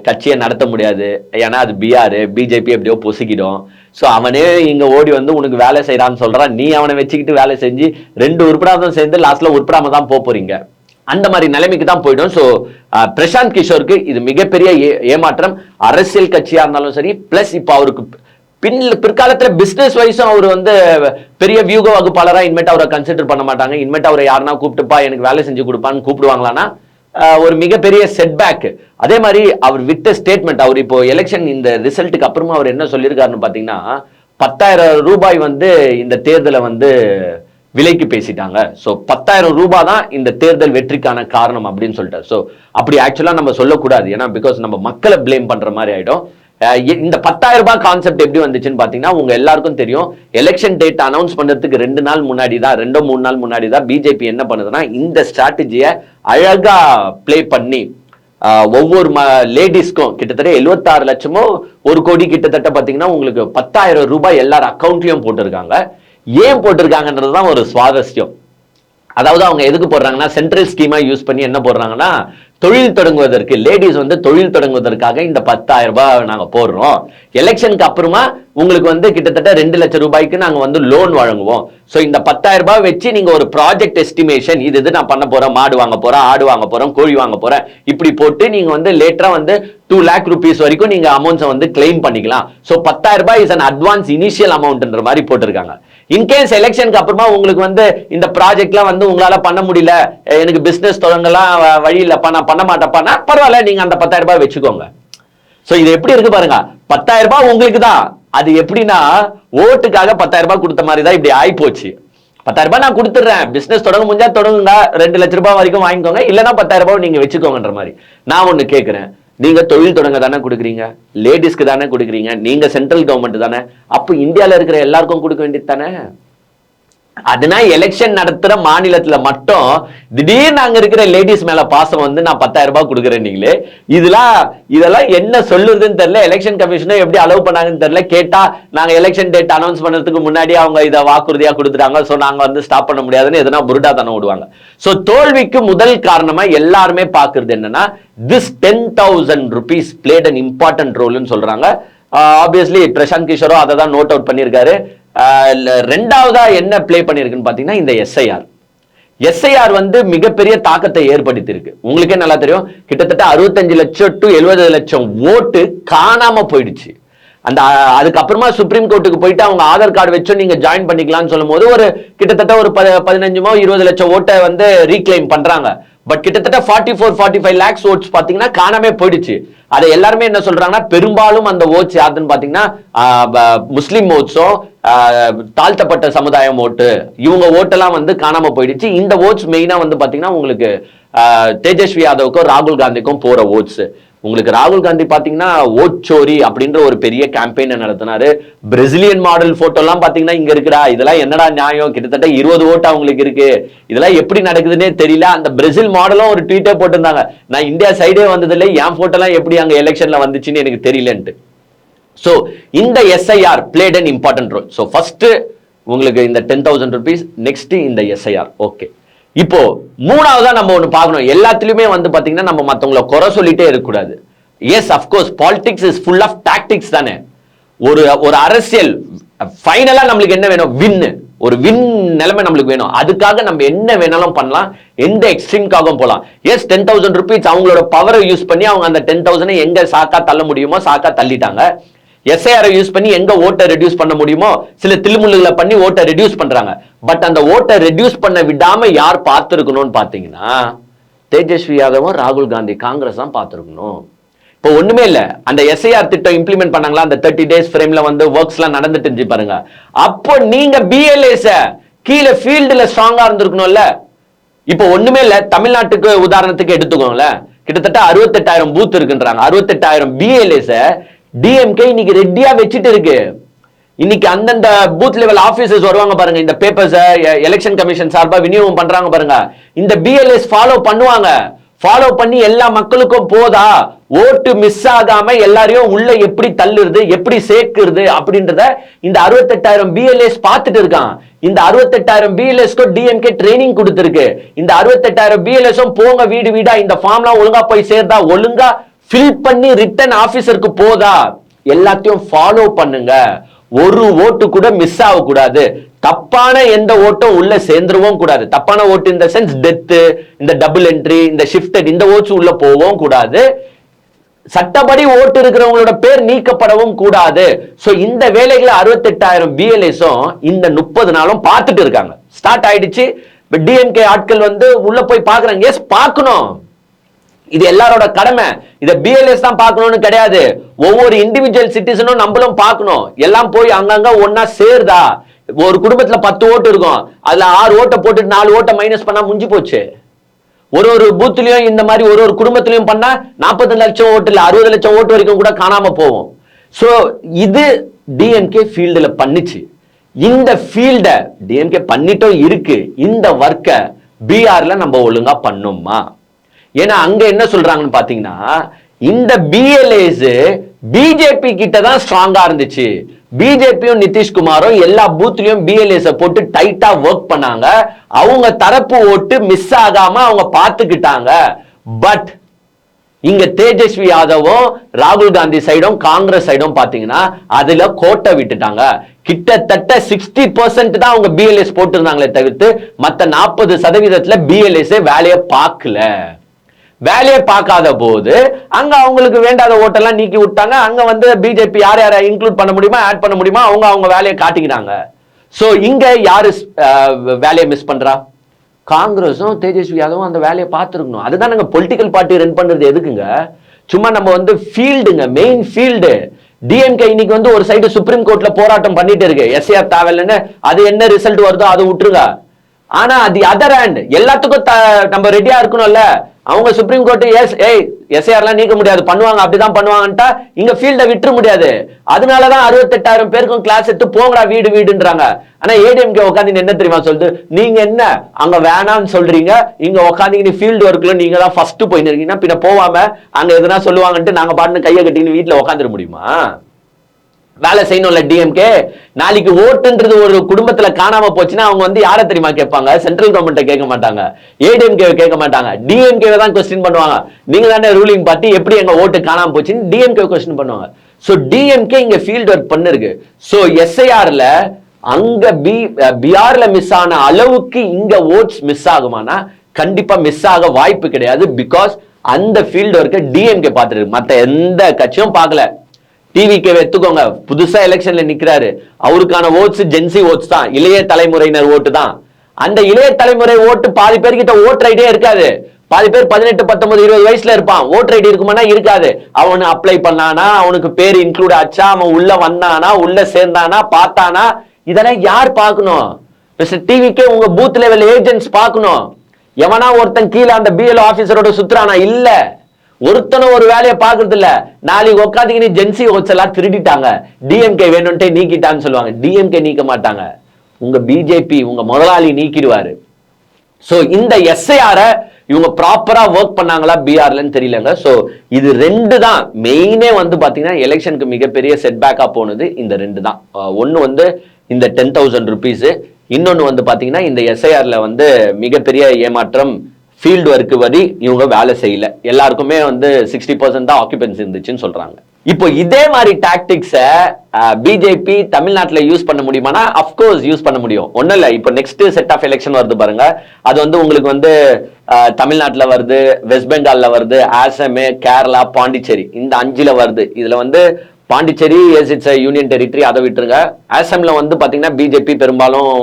கட்சியை நடத்த முடியாது, ஏன்னா அது பீகார், பிஜேபி எப்படியோ பொசுக்கிடும். சோ அவனே இங்க ஓடி வந்து உனக்கு வேலை செய்யறான்னு சொல்றான். நீ அவனை வச்சுக்கிட்டு வேலை செஞ்சு 2 உருப்படாம சேர்ந்து லாஸ்ட்ல உருப்படாம தான் போறீங்க. அந்த மாதிரி நிலைமைக்கு தான் போயிடும். சோ பிரசாந்த் கிஷோருக்கு இது மிகப்பெரிய ஏமாற்றம். அரசியல் கட்சியா இருந்தாலும் சரி, பிளஸ் இப்ப அவருக்கு பிற்காலத்துல பிசினஸ் வைஸும் அவர் வந்து பெரிய வியூக வகுப்பாளரா இனிமேட்டு அவரை கன்சிடர் பண்ண மாட்டாங்க. இனிமேட்டு அவரை யாருன்னா கூப்பிட்டுப்பா எனக்கு வேலை செஞ்சு கொடுப்பான்னு கூப்பிடுவாங்களான்னா ஒரு மிகப்பெரிய செட்பேக். அதே மாதிரி அவர் விட்ட ஸ்டேட்மெண்ட், அவர் இப்போ எலெக்ஷன் இந்த ரிசல்ட்டுக்கு அப்புறமா அவர் என்ன சொல்லியிருக்காருன்னு பாத்தீங்கன்னா 10,000 ரூபாய் வந்து இந்த தேர்தலை வந்து விலைக்கு பேசிட்டாங்க. ஸோ 10,000 ரூபாய் தான் இந்த தேர்தல் வெற்றிக்கான காரணம் அப்படின்னு சொல்லிட்டு. ஸோ அப்படி ஆக்சுவலா நம்ம சொல்லக்கூடாது, ஏன்னா பிகாஸ் நம்ம மக்களை பிளேம் பண்ற மாதிரி ஆயிடும். இந்த 10,000 ரூபாய் கான்செப்ட் எப்படி வந்துச்சுன்னு பாத்தீங்கன்னா, உங்க எல்லாருக்கும் தெரியும், எலெக்ஷன் டேட் அனௌன்ஸ் பண்றதுக்கு 2 நாள் முன்னாடி தான், 2-3 நாள் முன்னாடி தான் பிஜேபி என்ன பண்ணுதுன்னா இந்த ஸ்ட்ராட்டஜியை அழகா பிளே பண்ணி ஒவ்வொரு லேடிஸ்க்கும் கிட்டத்தட்ட 76 லட்சமோ 1 கோடி கிட்டத்தட்ட பாத்தீங்கன்னா உங்களுக்கு 10,000 ரூபாய் எல்லார் அக்கௌண்ட்லயும் போட்டிருக்காங்க. ஏன் போட்டிருக்காங்கன்றதுதான் ஒரு சுவாரஸ்யம். அதாவது அவங்க எதுக்கு போடுறாங்கன்னா, சென்ட்ரல் ஸ்கீமா யூஸ் பண்ணி என்ன போடுறாங்கன்னா, தொழில் தொடங்குவதற்கு, லேடிஸ் வந்து தொழில் தொடங்குவதற்காக இந்த 10,000 ரூபாய் நாங்க போடுறோம். எலெக்ஷனுக்கு அப்புறமா உங்களுக்கு வந்து கிட்டத்தட்ட 2 லட்சம் ரூபாய்க்கு நாங்க வந்து லோன் வழங்குவோம். சோ இந்த 10,000 ரூபாய் வச்சு நீங்க ஒரு ப்ராஜெக்ட் எஸ்டிமேஷன், இது நான் பண்ண போறேன், மாடு வாங்க போறேன், ஆடு வாங்க போறேன், கோழி வாங்க போறேன், இப்படி போட்டு நீங்க வந்து லேட்டரா வந்து 2 lakh rupees வரைக்கும் நீங்க அமௌண்ட்ஸை வந்து கிளைம் பண்ணிக்கலாம். சோ 10,000 ரூபாய் இஸ் an அட்வான்ஸ் இனிஷியல் அமௌண்ட்ன்ற மாதிரி போட்டிருக்காங்க. இன்கேஸ் எலெக்ஷனுக்கு அப்புறமா உங்களுக்கு வந்து இந்த ப்ராஜெக்ட்லாம் வந்து உங்களால பண்ண முடியல, எனக்கு பிசினஸ் தொடங்கலாம் வழி இல்லப்பா, நான் பண்ண மாட்டேப்பானா பரவாயில்ல, நீங்க அந்த 10,000 ரூபாய் வச்சுக்கோங்க. சோ இது எப்படி இருக்கு பாருங்க, 10,000 ரூபாய் உங்களுக்கு தான். அது எப்படின்னா ஓட்டுக்காக 10,000 ரூபாய் கொடுத்த மாதிரி தான் இப்படி ஆயி போச்சு. 10,000 ரூபாய் நான் கொடுத்துறேன், பிசினஸ் தொடங்க முடிஞ்சா தொடங்குங்க, 2 லட்சம் ரூபாய் வரைக்கும் வாங்கிக்கோங்க, இல்லைன்னா 10,000 ரூபாய் நீங்க வச்சுக்கோங்கன்ற மாதிரி. நான் ஒண்ணு கேட்கிறேன், நீங்க தொழில் தொடங்க தானே கொடுக்குறீங்க, லேடிஸ்க்கு தானே கொடுக்குறீங்க, நீங்க சென்ட்ரல் கவர்மெண்ட் தானே, அப்ப இந்தியால இருக்கிற எல்லாருக்கும் கொடுக்க வேண்டியது தானே? அதனால எலெக்ஷன் நடத்துற மாநிலத்துல மட்டும் திடீர்னு அங்க இருக்கிற லேடிஸ் மேல பாசம் வந்து நான் 10,000 ரூபாய் கொடுக்குறேன் நீங்களே, இதெல்லாம் என்ன சொல்லுறதுன்னு தெரியல. எலெக்ஷன் கமிஷனர் எப்படி அலோவ் பண்ணாங்கன்னு தெரியல. கேட்டா நாங்க எலெக்ஷன் டேட் அனௌன்ஸ் பண்றதுக்கு முன்னாடி அவங்க இதை வாக்குறுதியா கொடுத்துட்டாங்க, சோ நாங்க வந்து ஸ்டாப் பண்ண முடியாதுன்னு எதனா புருடா தானே விடுவாங்க. சோ தோல்விக்கு முதல் காரணமா எல்லாருமே பாக்குறது என்னன்னா, this 10,000 rupees played an important role ன்னு சொல்றாங்க. ஆப்வியஸ்லி பிரசாந்த் கிஷோரோ அதை தான் நோட் அவுட் பண்ணியிருக்காரு. ரெண்டாவதா என்ன பிளே பண்ணிருக்குன்னு பாத்தீங்கன்னா, இந்த எஸ்ஐஆர் வந்து மிகப்பெரிய தாக்கத்தை ஏற்படுத்தி இருக்கு. உங்களுக்கே நல்லா தெரியும், கிட்டத்தட்ட 65 லட்சம் to 70 லட்சம் ஓட்டு காணாம போயிடுச்சு. அதுக்கப்புறமா சுப்ரீம் கோர்ட்டுக்கு போயிட்டு அவங்க ஆதார் கார்டு வச்சு நீங்க ஜாயின் பண்ணிக்கலாம்னு சொல்லும் போது ஒரு கிட்டத்தட்ட ஒரு 15-20 லட்சம் ஓட்டை வந்து ரீக்ளைம் பண்றாங்க. பட் கிட்டத்தட்ட 44-45 lakhs ஓட்ஸ் பாத்தீங்கன்னா காணாமே போயிடுச்சு. அதை எல்லாருமே என்ன சொல்றாங்கன்னா, பெரும்பாலும் அந்த ஓட்ஸ் யாருன்னு பாத்தீங்கன்னா முஸ்லிம் ஓட்ஸும் தாழ்த்தப்பட்ட சமுதாயம் ஓட்டு, இவங்க ஓட்டெல்லாம் வந்து காணாம போயிடுச்சு. இந்த ஓட்ஸ் மெயினா வந்து பாத்தீங்கன்னா உங்களுக்கு தேஜஸ்வி யாதவுக்கும் ராகுல் காந்திக்கும் போற ஓட்ஸ். உங்களுக்கு ராகுல் காந்தி பாத்தீங்கன்னா ஓட்சோரி அப்படின்ற ஒரு பெரிய கேம்பெயினை நடத்தினாரு. பிரேசிலியன் மாடல் போட்டோ எல்லாம் பாத்தீங்கன்னா இங்க இருக்குடா, இதெல்லாம் என்னடா நியாயம், கிட்டத்தட்ட 20 ஓட்டு அவங்களுக்கு இருக்கு, இதெல்லாம் எப்படி நடக்குதுன்னே தெரியல. அந்த பிரேசில் மாடலும் ஒரு ட்வீட்டே போட்டிருந்தாங்க, நான் இந்தியா சைடே வந்தது இல்லை, என் போட்டோ எல்லாம் எப்படி அங்க எலெக்ஷன்ல வந்துச்சுன்னு எனக்கு தெரியலன்ட்டு. சோ இந்த SIR played an important role. So first உங்களுக்கு இந்த 10,000 rupees, நெக்ஸ்ட் இந்த எஸ்ஐஆர். ஓகே, இப்போ மூணாவதா நம்ம ஒண்ணு பார்க்கணும். எல்லாத்துலயுமே வந்து பாத்தீங்கன்னா நம்ம மத்தவங்களை குறை சொல்லிட்டே இருக்கக்கூடாது. Yes, of course politics is full of tactics தானே. ஒரு அரசியல் ஃபைனலா நம்மளுக்கு என்ன வேணும், ஒரு வின் நிலைமை நம்மளுக்கு வேணும். அதுக்காக நம்ம என்ன வேணாலும் பண்ணலாம், எந்த எக்ஸ்ட்ரீம்காகவும் போகலாம். எஸ், 10,000 rupees அவங்களோட பவரை யூஸ் பண்ணி அவங்க அந்த 10,000 எங்க சாக்கா தள்ள முடியுமோ சாக்கா தள்ளிட்டாங்க. எஸ்ஐஆர் யூஸ் பண்ணி எங்க ஓட்டை ரெடியூஸ் பண்ண முடியுமோ சில தில்முல்லுகளை பண்ணி ஓட்டை ரெடியூஸ் பண்றாங்க. பட் அந்த ஓட்டை ரெடியூஸ் பண்ண விடாம யார் பார்த்திருக்கணும்னு பாத்தீங்கன்னா, தேஜஸ்வி யாதவும் ராகுல் காந்தி காங்கிரஸ் தான் பார்த்திருக்கணும். இப்போ ஒண்ணுமே இல்ல, அந்த எஸ்ஐஆர் திட்டம் இம்ப்ளிமெண்ட் பண்ணாங்களா, அந்த 30 days ஃப்ரேம்ல வந்து ஒர்க்ஸ் எல்லாம் நடந்துட்டு இருந்துச்சு பாருங்க. அப்போ நீங்க பிஎல்ஏஸ் கீழே ஃபீல்டுல ஸ்ட்ராங்கா இருந்திருக்கணும்ல. இப்போ ஒண்ணுமே இல்ல, தமிழ்நாட்டுக்கு உதாரணத்துக்கு எடுத்துக்கோங்கள, கிட்டத்தட்ட 68,000 பூத் இருக்குன்றாங்க. 68,000 பிஎல்ஏஸ் டிஎம்கே இன்னைக்கு ரெடியா வச்சுட்டு இருக்கு. இன்னைக்கு அந்தந்த பூத் லெவல் ஆபீசர்ஸ் வருவாங்க பாருங்க, இந்த பேப்பர்ஸ் எலெக்ஷன் கமிஷன் சார்பா விநியோகம் பண்றாங்க பாருங்க, இந்த பிஎல்எஸ் ஃபாலோ பண்ணுவாங்க. ஃபாலோ பண்ணி எல்லா மக்களுக்கும் போதா, ஓட்டு மிஸ் ஆகாம எல்லாரையும் உள்ள எப்படி தள்ளுறது, எப்படி சேர்க்கிறது அப்படின்றத இந்த 68,000 பிஎல்எஸ் பார்த்துட்டு இருக்கான். இந்த 68,000 பிஎல்எஸ்க்கு டிஎம்கே ட்ரைனிங் கொடுத்திருக்கு. இந்த 68,000 பிஎல்எஸும் போங்க வீடு வீடா, இந்த ஃபார்ம்லாம் ஒழுங்கா போய் சேர்ந்தா, ஒழுங்கா ஃபில் பண்ணி ரிட்டன் ஆபீசருக்கு போதா, எல்லாத்தையும் ஃபாலோ பண்ணுங்க. ஒரு ஓட்டு கூட மிஸ் ஆக கூடாது. தப்பான எந்த ஓட்டும் உள்ள சேர்ந்துருவோம் கூடாது. தப்பான ஓட்டு இந்த சென்ஸ் டெத், இந்த டபுள் என்ட்ரி, இந்த ஷிஃப்டட், இந்த ஓட்ஸ் உள்ள போகவும் கூடாது. சட்டப்படி ஓட்டு இருக்கிறவங்களோட பேர் நீக்கப்படவும் கூடாது. சோ இந்த வேலைகளை 68,000 பிஎல்ஏஸும் இந்த 30 நாளும் பார்த்துட்டு இருக்காங்க. ஸ்டார்ட் ஆயிடுச்சு. டிஎம்கே ஆட்கள் வந்து உள்ள போய் பாக்குறாங்க. எஸ், பார்க்கணும், இது எல்லாரோட கடமை. இத பிஎல்எஸ் தான் பார்க்கணும்னு கிடையாது, ஒவ்வொரு இண்டிவிஜுவல் சிட்டிசனும் நம்மளும் பார்க்கணும். எல்லாம் போய் அங்கங்க ஒன்னா சேருதா, ஒரு குடும்பத்துல 10 ஓட்டு இருக்கும், அதுல 6 ஓட்டை போட்டு 4 ஓட்டை மைனஸ் பண்ணா முடிஞ்சு போச்சு. ஒரு பூத்லயும் இந்த மாதிரி ஒரு குடும்பத்திலையும் பண்ணா 40 லட்சம் ஓட்டு இல்ல 60 லட்சம் ஓட்டு வரைக்கும் கூட காணாம போகும். சோ இது டிஎம்கே ஃபீல்டுல பண்ணிச்சு. இந்த ஃபீல்ட டிஎம்கே பண்ணிட்டும் இருக்கு. இந்த வர்க்க பிஆர்ல நம்ம ஒழுங்கா பண்ணோமா? ஏன்னா அங்க என்ன சொல்றாங்கன்னு பாத்தீங்கன்னா, இந்த பிஎல்ஏஸ் பிஜேபி கிட்ட தான் ஸ்ட்ராங்கா இருந்துச்சு. பிஜேபியும் நிதிஷ்குமாரும் எல்லா பூத்லயும் பிஎல்ஏஸ் போட்டு டைட்டா ஒர்க் பண்ணாங்க. அவங்க தரப்பு ஓட்டு மிஸ் ஆகாம அவங்க பாத்துக்கிட்டாங்க. பட் இங்க தேஜஸ்வி யாதவும் ராகுல் காந்தி சைடும் காங்கிரஸ் சைடும் பாத்தீங்கன்னா அதுல கோட்டை விட்டுட்டாங்க. கிட்டத்தட்ட 60% தான் அவங்க பிஎல்எஸ் போட்டிருந்தாங்களே தவிர்த்து மத்த 40% பிஎல்எஸ் வேலையை பார்க்கல. வேலையை பார்க்காத போது அங்க அவங்களுக்கு வேண்டாத ஓட்டெல்லாம் நீக்கி விட்டாங்க. அங்க வந்து பிஜேபி யார் யாரை இன்க்ளூட் பண்ண முடியுமா, ஆட் பண்ண முடியுமா, அவங்க வேலையை காட்டிக்கிறாங்க. சோ இங்க யாரு வேலையை மிஸ் பண்றா? காங்கிரஸும் தேஜஸ்வி யாதவும் அந்த வேலையை பார்த்துருக்கணும். அதுதான் நாங்க பொலிட்டிக்கல் பார்ட்டி ரன் பண்றது எதுக்குங்க? சும்மா நம்ம வந்து ஃபீல்டுங்க, மெயின் ஃபீல்டு. டிஎம்கே இன்னைக்கு வந்து ஒரு சைடு சுப்ரீம் கோர்ட்ல போராட்டம் பண்ணிட்டு இருக்கு, எஸ்ஏஆர் தேவையில்லைன்னு. அது என்ன ரிசல்ட் வருதோ அதை விட்டுருங்க. ஆனா அது அதர் ஹேண்ட் எல்லாத்துக்கும் நம்ம ரெடியா இருக்கணும்ல. அவங்க சுப்ரீம் கோர்ட் எஸ்ஐஆர்லாம் நீக்க முடியாது, பண்ணுவாங்க, அப்படிதான் பண்ணுவாங்கன்ட்டா இங்க ஃபீல்ட விட்டுற முடியாது. அதனாலதான் 68,000 பேருக்கும் கிளாஸ் எடுத்து போங்கடா வீடு வீடுன்றாங்க. ஆனா ஏடிஎம்கே உட்காந்து என்ன தெரியுமா சொல்லுது? நீங்க என்ன அங்க வேணாம்னு சொல்றீங்க, இங்க உட்காந்து ஃபீல்டு ஒர்க்ல நீங்க தான் ஃபர்ஸ்ட் போயின்னு இருக்கீங்கன்னா பின்ன போவாம அங்க எதுனா சொல்லுவாங்கன்ட்டு நாங்க பாட்டு கையை கட்டின்னு வீட்டுல உட்காந்துட முடியுமா? வேலை செய்யணும்ல டிஎம்கே. நாளைக்கு ஓட்டுன்றது ஒரு குடும்பத்துல காணாம போச்சுன்னா அவங்க வந்து யாரை தெரியுமா கேட்பாங்க? சென்ட்ரல் கவர்மெண்ட்டை கேட்க மாட்டாங்க, ஏடிஎம்கே கேட்க மாட்டாங்க, டிஎம்கே தான் கொஸ்டின் பண்ணுவாங்க. நீங்க தானே ரூலிங் பார்ட்டி, எப்படி எங்க ஓட்டு காணாம போச்சுன்னு டிஎம்கே கொஸ்டின் பண்ணுவாங்க. சோ டிஎம்கே இங்க ஃபீல்ட் ஒர்க் பண்ணிருக்கு. சோ எஸ்ஐஆர்ல அங்க பிஆர்ல மிஸ் ஆன அளவுக்கு இங்க ஓட்ஸ் மிஸ் ஆகுமானா கண்டிப்பா மிஸ் ஆக வாய்ப்பு கிடையாது. பிகாஸ் அந்த ஃபீல்ட் ஒர்க்கை டிஎம்கே பார்த்துருக்கு, மத்த எந்த கட்சியும் பார்க்கல. டிவிக்கு எடுத்துக்கோங்க, புதுசா எலெக்ஷன்ல நிக்கிறாரு, அவருக்கான ஓட்ஸ் ஜென்சி ஓட்ஸ் தான், இளைய தலைமுறையினர் ஓட்டு தான். அந்த இளைய தலைமுறை ஓட்டு பாதி பேர்கிட்ட ஓட்டர் ஐடியே இருக்காது. பாதி பேர் 18, 19, 20 வயசுல இருப்பான். ஓட்டர் ஐடி இருக்குமானா இருக்காது. அவனு அப்ளை பண்ணானா, அவனுக்கு பேர் இன்க்ளூட் ஆச்சா, அவன் உள்ள வந்தானா, உள்ள சேர்ந்தானா, பார்த்தானா, இதெல்லாம் யார் பார்க்கணும்? மிஸ்டர் டிவிக்கே உங்க பூத் லெவல் ஏஜென்ட்ஸ் பார்க்கணும். எவனா ஒருத்தன் கீழே அந்த பிஎல்ஓ ஆபீசரோட சுத்துறானா? இல்ல, ஒருத்தனும் ஒரு வேலையை பாக்குறது இல்ல. நாளைக்கு உட்காந்து ஜென்சி ஓட்ஸ் எல்லாம் திருடிட்டாங்க, டிஎம்கே வேணும்ட்டே நீக்கிட்டான்னு சொல்லுவாங்க. டிஎம்கே நீக்க மாட்டாங்க, உங்க பிஜேபி உங்க முதலாளி நீக்கிடுவாரு. சோ இந்த எஸ்ஐஆர் இவங்க ப்ராப்பரா ஒர்க் பண்ணாங்களா பிஆர்லன்னு தெரியலங்க. சோ இது ரெண்டு தான் மெயினே வந்து பாத்தீங்கன்னா எலெக்ஷனுக்கு மிகப்பெரிய செட்பேக்கா போனது. இந்த ரெண்டு தான். ஒன்னு வந்து இந்த 10,000 rupees, இன்னொன்னு வந்து பாத்தீங்கன்னா இந்த எஸ்ஐஆர்ல வந்து மிகப்பெரிய ஏமாற்றம். ஃபீல்டு ஒர்க் வரி இவங்க வேலை செய்யல, எல்லாருக்குமே வந்து 60% தான் ஆக்குபென்சி இருந்துச்சுன்னு சொல்றாங்க. இப்போ இதே மாதிரி டாக்டிக்ஸை பிஜேபி தமிழ்நாட்டில் யூஸ் பண்ண முடியுமானா அப்கோர்ஸ் யூஸ் பண்ண முடியும். ஒன்றும் இல்லை, இப்போ நெக்ஸ்ட் செட் ஆஃப் எலெக்ஷன் வருது பாருங்க. அது வந்து உங்களுக்கு வந்து தமிழ்நாட்டில் வருது, வெஸ்ட் பெங்காலில் வருது, ஆசாம், கேரளா, பாண்டிச்சேரி, இந்த 5ல வருது. இதுல வந்து பாண்டிச்சேரி இட்ஸ் யூனியன் டெரிட்டரி, அதை விட்டுருங்க. ஆசாம்ல வந்து பாத்தீங்கன்னா பிஜேபி பெரும்பாலும்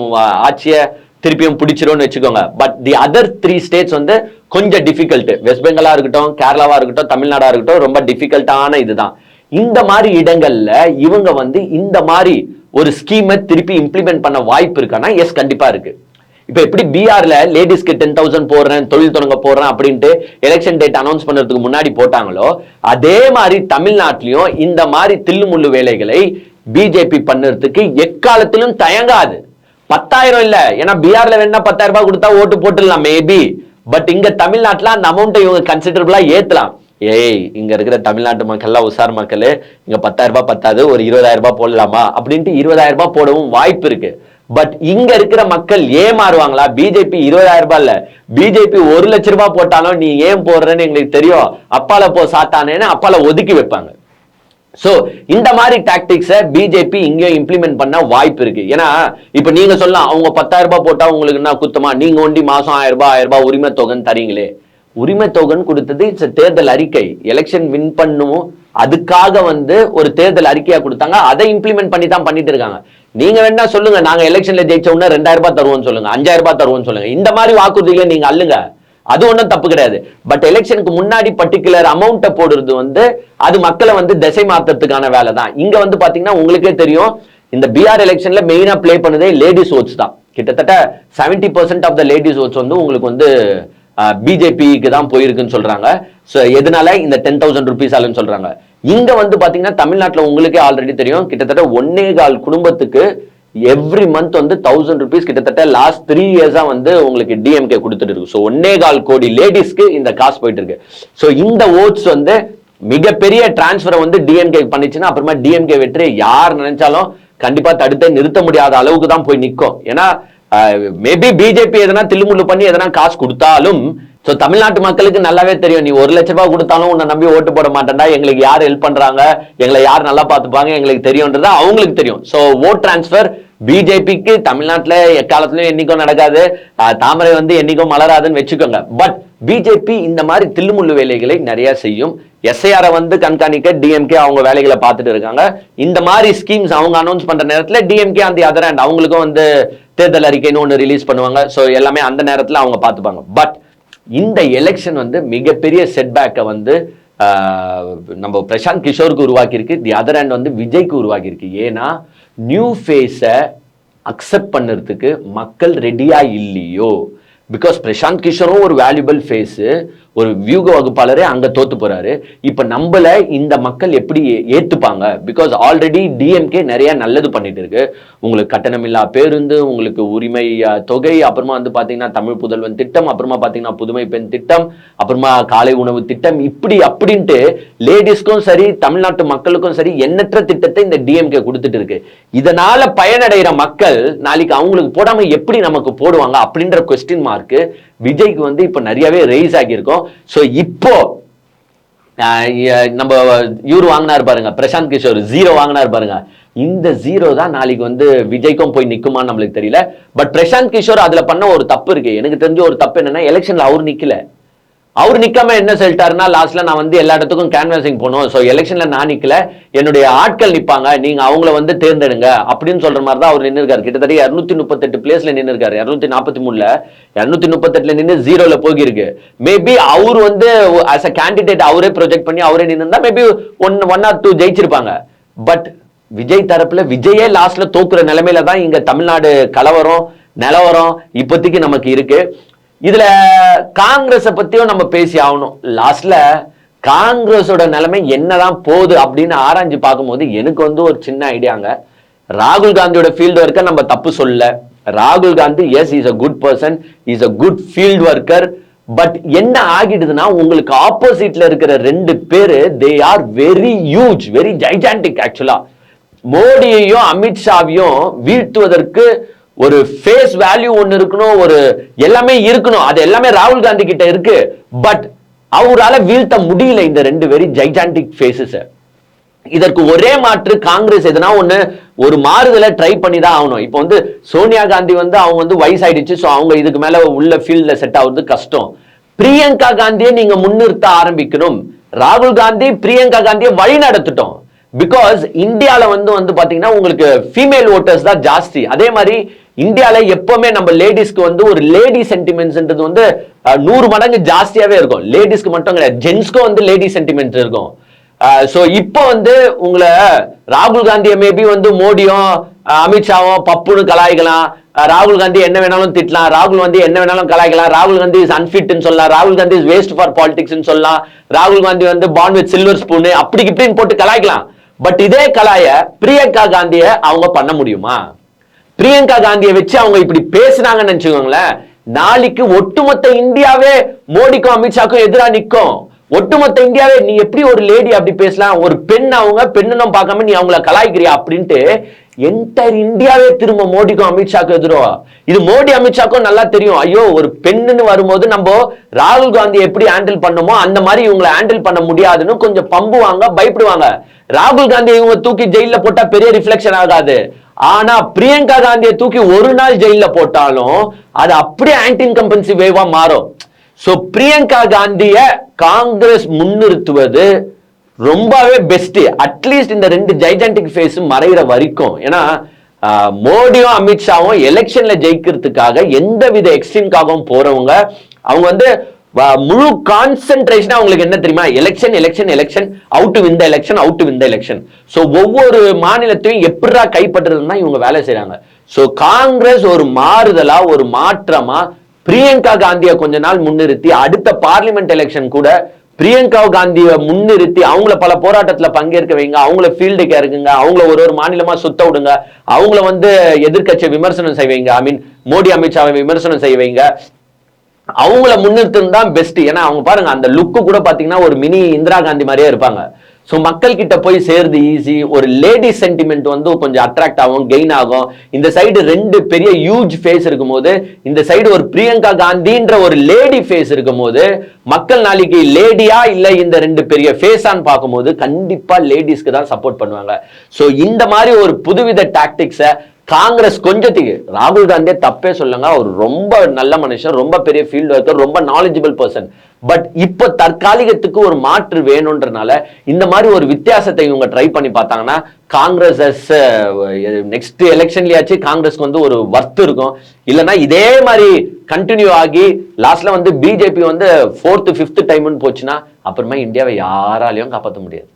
ஆட்சியை திருப்பியும் பிடிச்சிரும்னு வச்சுக்கோங்க. பட் தி அதர் 3 states வந்து கொஞ்சம் டிஃபிகல்ட். வெஸ்ட் பெங்காலா இருக்கட்டும், கேரளாவா இருக்கட்டும், தமிழ்நாடா இருக்கட்டும், ரொம்ப டிஃபிகல்ட்டான இதுதான். இந்த மாதிரி இடங்கள்ல இவங்க வந்து இந்த மாதிரி ஒரு ஸ்கீமை திருப்பி இம்ப்ளிமெண்ட் பண்ண வாய்ப்பு இருக்கானா? எஸ், கண்டிப்பா இருக்கு. இப்ப எப்படி பிஆர்ல லேடிஸ்க்கு 10,000 போடுறேன், தொழில் தொடங்க போடுறேன் அப்படின்ட்டு எலெக்ஷன் டேட் அனௌன்ஸ் பண்றதுக்கு முன்னாடி போட்டாங்களோ, அதே மாதிரி தமிழ்நாட்டிலையும் இந்த மாதிரி தில்லுமுள்ளு வேலைகளை பிஜேபி பண்ணுறதுக்கு எக்காலத்திலும் தயங்காது. 10,000 இல்ல, ஏன்னா பிஆர்ல வேணா 10,000 ரூபாய் கொடுத்தா ஓட்டு போட்டுடலாம் மேபி. பட் இங்க தமிழ்நாட்டுல அந்த அமௌண்ட்டை இவங்க கன்சிடரபிளா ஏத்தலாம். இங்க இருக்கிற தமிழ்நாட்டு மக்கள்லாம் உசார் மக்கள், இங்க 10,000 ரூபாய் பத்தாது, ஒரு 20,000 ரூபாய் போடலாமா அப்படின்ட்டு 20,000 ரூபாய் போடவும் வாய்ப்பு இருக்கு. பட் இங்க இருக்கிற மக்கள் ஏமாறுவாங்களா? பிஜேபி 20,000 ரூபாய் இல்ல, பிஜேபி 1 லட்சம் ரூபாய் போட்டாலும் நீ ஏன் போடுறன்னு எங்களுக்கு தெரியும், அப்பால போ சாத்தானேன்னு அப்பால ஒதுக்கி வைப்பாங்க. சோ இந்த மாதிரி டாக்டிக்ஸை பிஜேபி இங்கே இம்ப்ளிமெண்ட் பண்ண வாய்ப்பு இருக்கு. ஏன்னா இப்ப நீங்க சொல்லலாம், அவங்க 10,000 ரூபாய் போட்டா உங்களுக்கு என்ன குத்தமா, நீங்க ஒண்டி மாசம் 1000 ரூபாய் உரிமை தொகைன்னு தரீங்களே. உரிமை தொகைன்னு கொடுத்தது இட்ஸ் தேர்தல் அறிக்கை, எலெக்ஷன் வின் பண்ணும், அதுக்காக வந்து ஒரு தேர்தல் அறிக்கையா கொடுத்தாங்க, அதை இம்ப்ளிமெண்ட் பண்ணி தான் பண்ணிட்டு இருக்காங்க. நீங்க வேணா சொல்லுங்க, நாங்க எலெக்ஷன்ல ஜெயிச்ச உடனே 2,000 ரூபாய் தருவோம்னு சொல்லுங்க, 5,000 ரூபாய் தருவோம்னு சொல்லுங்க, இந்த மாதிரி வாக்குறுதிகளை நீங்க அல்லுங்க, அது ஒன்றும் தப்பு கிடையாது. பட் எலெக்ஷனுக்கு முன்னாடி பர்டிகுலர் அமௌண்ட்டை போடுறது வந்து அது மக்களை வந்து திசை மாற்றத்துக்கான வேலை தான். இங்க வந்து பாத்தீங்கன்னா உங்களுக்கே தெரியும், இந்த பீகார் எலெக்ஷன்ல மெயினா பிளே பண்ணதே லேடிஸ் ஓட்ஸ் தான். கிட்டத்தட்ட 70% ஆஃப் த லேடிஸ் ஓட்ஸ் வந்து உங்களுக்கு வந்து பிஜேபிக்கு தான் போயிருக்குன்னு சொல்றாங்க. ஸோ எதனால இந்த 10,000 rupees ஆலன்னு சொல்றாங்க. இங்க வந்து பாத்தீங்கன்னா தமிழ்நாட்டில் உங்களுக்கே ஆல்ரெடி தெரியும், கிட்டத்தட்ட 1.25 குடும்பத்துக்கு எவ்ரி மந்த் வந்து 1,000 rupees கிட்டத்தட்ட லாஸ்ட் 3 years வந்து உங்களுக்கு டிஎம்கே கொடுத்துட்டு இருக்கு. ஸோ 1.25 கோடி லேடிஸ்க்கு இந்த காசு போயிட்டு இருக்கு. ஸோ இந்த ஓட்ஸ் வந்து மிகப்பெரிய டிரான்ஸ்பரை வந்து டிஎம்கே பண்ணிச்சுன்னா அப்புறமா டிஎம்கே வெற்றி யார் நினைச்சாலும் கண்டிப்பா தடுத்து நிறுத்த முடியாத அளவுக்கு தான் போய் நிற்கும். ஏன்னா மேபி பிஜேபி எதனா தில்லுமுள்ளு பண்ணி எதனா காசு கொடுத்தாலும் தமிழ்நாட்டு மக்களுக்கு நல்லாவே தெரியும், நீ 1 லட்ச ரூபாய் கொடுத்தாலும் உன்னை நம்பி ஓட்டு போட மாட்டேன்டா, எங்களுக்கு யார் ஹெல்ப் பண்றாங்க, எங்களை யார் நல்லா பார்த்துப்பாங்க எங்களுக்கு தெரியும்ன்றது அவங்களுக்கு தெரியும். ஸோ ஓட் டிரான்ஸ்பர் பிஜேபிக்கு தமிழ்நாட்டில் எக்காலத்திலும் என்னைக்கும் நடக்காது, தாமரை வந்து என்னைக்கும் மலராதுன்னு வச்சுக்கோங்க. பட் பிஜேபி இந்த மாதிரி தில்லுமுள்ளு வேலைகளை நிறைய செய்யும். எஸ்ஐஆரை வந்து கண்காணிக்க டிஎம்கே அவங்க வேலைகளை பார்த்துட்டு இருக்காங்க. இந்த மாதிரி ஸ்கீம்ஸ் அவங்க அனௌன்ஸ் பண்ற நேரத்தில் டிஎம்கே அந்த அதர் அண்ட் அவங்களுக்கும் வந்து தேர்தல் அறிக்கைன்னு ஒன்று ரிலீஸ் பண்ணுவாங்க. ஸோ எல்லாமே அந்த நேரத்தில் அவங்க பார்த்துப்பாங்க. பட் இந்த எலெக்ஷன் வந்து மிகப்பெரிய செட்பேக்கை வந்து நம்ம பிரசாந்த் கிஷோருக்கு உருவாக்கியிருக்கு, தி அதர் ஹேண்ட் வந்து விஜய்க்கு உருவாக்கியிருக்கு. ஏன்னா நியூ ஃபேஸை அக்செப்ட் பண்ணுறதுக்கு மக்கள் ரெடியா இல்லையோ. பிகாஸ் பிரசாந்த் கிஷோரும் ஒரு வேல்யூபிள் ஃபேஸு, ஒரு வியூக வகுப்பாளரே அங்கே தோத்து போறாரு. இப்போ நம்மள இந்த மக்கள் எப்படி ஏற்றுப்பாங்க? பிகாஸ் ஆல்ரெடி டிஎம்கே நிறைய நல்லது பண்ணிட்டு இருக்கு. உங்களுக்கு கட்டணமில்லா பேருந்து, உங்களுக்கு உரிமை தொகை, அப்புறமா வந்து பார்த்தீங்கன்னா தமிழ் புதல்வன் திட்டம், அப்புறமா பார்த்தீங்கன்னா புதுமை பெண் திட்டம், அப்புறமா காலை உணவு திட்டம், இப்படி அப்படின்ட்டு லேடிஸ்க்கும் சரி தமிழ்நாட்டு மக்களுக்கும் சரி எண்ணற்ற திட்டத்தை இந்த டிஎம்கே கொடுத்துட்டு இருக்கு. இதனால பயனடைகிற மக்கள் நாளைக்கு அவங்களுக்கு போடாம எப்படி நமக்கு போடுவாங்க அப்படின்ற கொஸ்டின் மார்க் விஜய்க்கு வந்து இப்ப நிறையவே ரைஸ் ஆகியிருக்கும். சோ இப்போ நம்ம இவரு வாங்கினார் பாருங்க, பிரசாந்த் கிஷோர் 0 வாங்கினார் பாருங்க, இந்த 0 தான் நாளைக்கு வந்து விஜய்க்கும் போய் நிக்குமான்னு நம்மளுக்கு தெரியல. பட் பிரசாந்த் கிஷோர் அதுல பண்ண ஒரு தப்பு இருக்கு. எனக்கு தெரிஞ்ச ஒரு தப்பு என்னன்னா, எலெக்ஷன்ல அவர் நிக்கல. அவர் நிக்காம என்ன சொல்லிட்டாருன்னா, லாஸ்ட்ல நான் வந்து எல்லா இடத்துக்கும் கேன்வாசிங் போனோம், ஸோ எலெக்ஷன்ல நான் நிக்கல, என்னுடைய ஆட்கள் நிப்பாங்க, நீங்க அவங்கள வந்து தேர்ந்தெடுங்க அப்படின்னு சொல்ற மாதிரி தான் அவர் நின்று இருக்காரு. கிட்டத்தட்ட 238 பிளேஸ்ல நின்று இருக்காரு. 243ல 238ல நின்று 0ல போகிருக்கு. மேபி அவர் வந்து ஆஸ் அ கேண்டிடேட் அவரே ப்ரொஜெக்ட் பண்ணி அவரே நின்று மேபி 1 or 2 ஜெயிச்சிருப்பாங்க. பட் விஜய் தரப்புல விஜயே லாஸ்ட்ல தோக்குற நிலைமையில தான் இங்க தமிழ்நாடு கலவரம் நிலவரம் இப்போதைக்கு நமக்கு இருக்கு. இதுல காங்கிரஸை பத்தியும் நம்ம பேசி ஆகணும். லாஸ்ட்ல காங்கிரஸோட நிலைமை என்னதான் போகுது அப்படின்னு ஆராய்ஞ்சு பார்க்கும்போது எனக்கு வந்து ஒரு சின்ன ஐடியாங்க. ராகுல் காந்தியோட ஃபீல்டு ஒர்க்கை நம்ம தப்பு சொல்ல. ராகுல் Gandhi yes is a good person, is a good field worker. But என்ன ஆகிடுதுன்னா, உங்களுக்கு ஆப்போசிட்ல இருக்கிற 2 பேரு they are very huge, very gigantic. ஆக்சுவலா மோடியையும் அமித்ஷாவையும் வீழ்த்துவதற்கு ஒரு ஃபேஸ் வேல்யூ ஒன்னு இருக்கணும், ஒரு எல்லாமே இருக்கணும். அது எல்லாமே ராகுல் காந்தி கிட்ட இருக்கு. பட் அவரால வீழ்த்த முடியல இந்த 2 வெரி ஜைஜாண்டிக் ஃபேஸஸ். இதற்கு ஒரே மாற்று காங்கிரஸ் எதனா ஒண்ணு ஒரு மாறுதலை ட்ரை பண்ணி தான் ஆகணும். இப்போ வந்து சோனியா காந்தி வந்து அவங்க வந்து வயசாயிடுச்சு, ஸோ அவங்க இதுக்கு மேல உள்ள ஃபீல்ட்ல செட் ஆகுறது கஷ்டம். பிரியங்கா காந்தியை நீங்க முன்னிறுத்த ஆரம்பிக்கணும். ராகுல் காந்தி பிரியங்கா காந்தியை வழி நடத்திட்டோம். பிகாஸ் இந்தியால வந்து பாத்தீங்கன்னா உங்களுக்கு ஃபீமேல் ஓட்டர்ஸ் தான் ஜாஸ்தி. அதே மாதிரி இந்தியால எப்பவுமே நம்ம லேடிஸ்க்கு வந்து ஒரு லேடி சென்டிமெண்ட்ஸ்ன்றது வந்து 100 மடங்கு ஜாஸ்தியாவே இருக்கும். லேடிஸ்க்கு மட்டும் கிடையாது, ஜென்ஸ்க்கும் வந்து லேடி சென்டிமெண்ட் இருக்கும். சோ இப்போ வந்து உங்களை ராகுல் காந்தியை மேபி வந்து மோடியும் அமித்ஷாவும் பப்புன்னு கலாய்க்கலாம், ராகுல் காந்தி என்ன வேணாலும் திட்டலாம், ராகுல் காந்தி என்ன வேணாலும் கலாய்க்கலாம், ராகுல் காந்தி இஸ் அன்ஃபிட்னு சொல்லலாம், ராகுல் Gandhi is waste for politics சொல்லலாம், ராகுல் காந்தி வந்து பாண்ட் வித் சில்வர் ஸ்பூன் அப்படி இப்படின்னு போட்டு கலாய்க்கலாம். பட் இதே கலாய பிரியங்கா காந்தியை அவங்க பண்ண முடியுமா? பிரியங்கா காந்தியை வச்சு அவங்க இப்படி பேசினாங்கன்னு நினைச்சுக்கோங்களேன், நாளைக்கு ஒட்டுமொத்த இந்தியாவே மோடிக்கும் அமித்ஷாக்கும் எதிராக நிற்கும். ஒட்டுமொத்த இந்தியாவே நீ எப்படி ஒரு லேடி அப்படி பேசலாம், ஒரு பெண் அவங்க பெண்ணும் பார்க்காம நீ அவங்கள கலாய்க்கிறியா அப்படின்ட்டு என்டையர் இந்தியாவே திரும்ப மோடிக்கும் அமித்ஷாக்கும் எதிரும். இது மோடி அமித்ஷாக்கும் நல்லா தெரியும். ஐயோ, ஒரு பெண்ணுன்னு வரும்போது நம்ம ராகுல் காந்தி எப்படி ஹேண்டில் பண்ணமோ அந்த மாதிரி இவங்களை ஹேண்டில் பண்ண முடியாதுன்னு கொஞ்சம் பம்புவாங்க, பயப்படுவாங்க. ராகுல் காந்தி இவங்க தூக்கி ஜெயில போட்டா பெரிய ரிஃப்ளெக்ஷன் ஆகாது. ஆனா பிரியங்கா காந்தியை தூக்கி ஒரு நாள் ஜெயில போட்டாலும் அது அப்படியே ஆன்டி இன்கம்பன்சி வேவா மாறும். சோ பிரியங்கா காந்திய காங்கிரஸ் முன்னிறுத்துவது ரொம்பவே பெஸ்ட். அட்லீஸ்ட் இந்த 2 ஜைஜாண்டிக் ஃபேஸ் மறைகிற வரைக்கும். ஏன்னா மோடியும் அமித்ஷாவும் எலெக்ஷன்ல ஜெயிக்கிறதுக்காக எந்த வித எக்ஸ்ட்ரீம்காகவும் போறவங்க. அவங்க வந்து முழு கான்சென்ட்ரேஷன் அவங்களுக்கு என்ன தெரியுமா, election election election, out to win the election, out to win the election. So ஒவ்வொரு மாநிலத்தையும் எப்படிடா கைப்பற்றுறதுன்னா இவங்க வேலை செய்றாங்க. சோ காங்கிரஸ் ஒரு மாறுதலா ஒரு மாற்றமா பிரியங்கா காந்தியை கொஞ்ச நாள் முன்னிறுத்தி அடுத்த பார்லிமெண்ட் எலெக்ஷன் கூட பிரியங்கா காந்தியை முன்னிறுத்தி அவங்கள பல போராட்டத்துல பங்கேற்க வைங்க, அவங்கள ஃபீல்டுக்கு இறக்குங்க, அவங்கள ஒரு மாநிலமா சுத்த விடுங்க, அவங்கள எதிர்கட்சியை விமர்சனம் செய்வீங்க, ஐ மீன் மோடி அமித்ஷாவை விமர்சனம் செய்வீங்க, அவங்கள முன்னிறுத்துன்னு தான் பெஸ்ட். ஏன்னா அவங்க பாருங்க அந்த லுக்கு கூட பாத்தீங்கன்னா ஒரு மினி இந்திரா காந்தி மாதிரியே இருப்பாங்க. ஸோ மக்கள் கிட்ட போய் சேர்ந்து ஈஸி, ஒரு லேடி சென்டிமெண்ட் கொஞ்சம் அட்ராக்ட் ஆகும், கெயின் ஆகும். இந்த சைடு ரெண்டு பெரிய ஹியூஜ் ஃபேஸ் இருக்கும் போது, இந்த சைடு ஒரு பிரியங்கா காந்தின்ற ஒரு லேடி ஃபேஸ் இருக்கும் போது, மக்கள் நாளைக்கு லேடியா இல்ல இந்த ரெண்டு பெரிய ஃபேஸான்னு பார்க்கும்போது கண்டிப்பா லேடிஸ்க்கு தான் சப்போர்ட் பண்ணுவாங்க. ஸோ இந்த மாதிரி ஒரு புதுவித டாக்டிக்ஸை காங்கிரஸ் கொஞ்சத்துக்கு, ராகுல் காந்தியே தப்பே சொல்லுங்க, அவர் ரொம்ப நல்ல மனுஷன், ரொம்ப பெரிய ஃபீல்டு ஒர்க்கர், ரொம்ப நாலேஜபிள் பர்சன். பட் இப்போ தற்காலிகத்துக்கு ஒரு மாற்று வேணும்ன்றனால இந்த மாதிரி ஒரு வித்தியாசத்தை இவங்க ட்ரை பண்ணி பார்த்தாங்கன்னா காங்கிரஸ் நெக்ஸ்ட் எலெக்ஷன்லயாச்சு காங்கிரஸ்க்கு ஒரு வர்த்து இருக்கும். இல்லைன்னா இதே மாதிரி கண்டினியூ ஆகி லாஸ்ட்ல பிஜேபி 4th 5th டைம்னு போச்சுன்னா அப்புறமா இந்தியாவை யாராலையும் காப்பாற்ற முடியாது.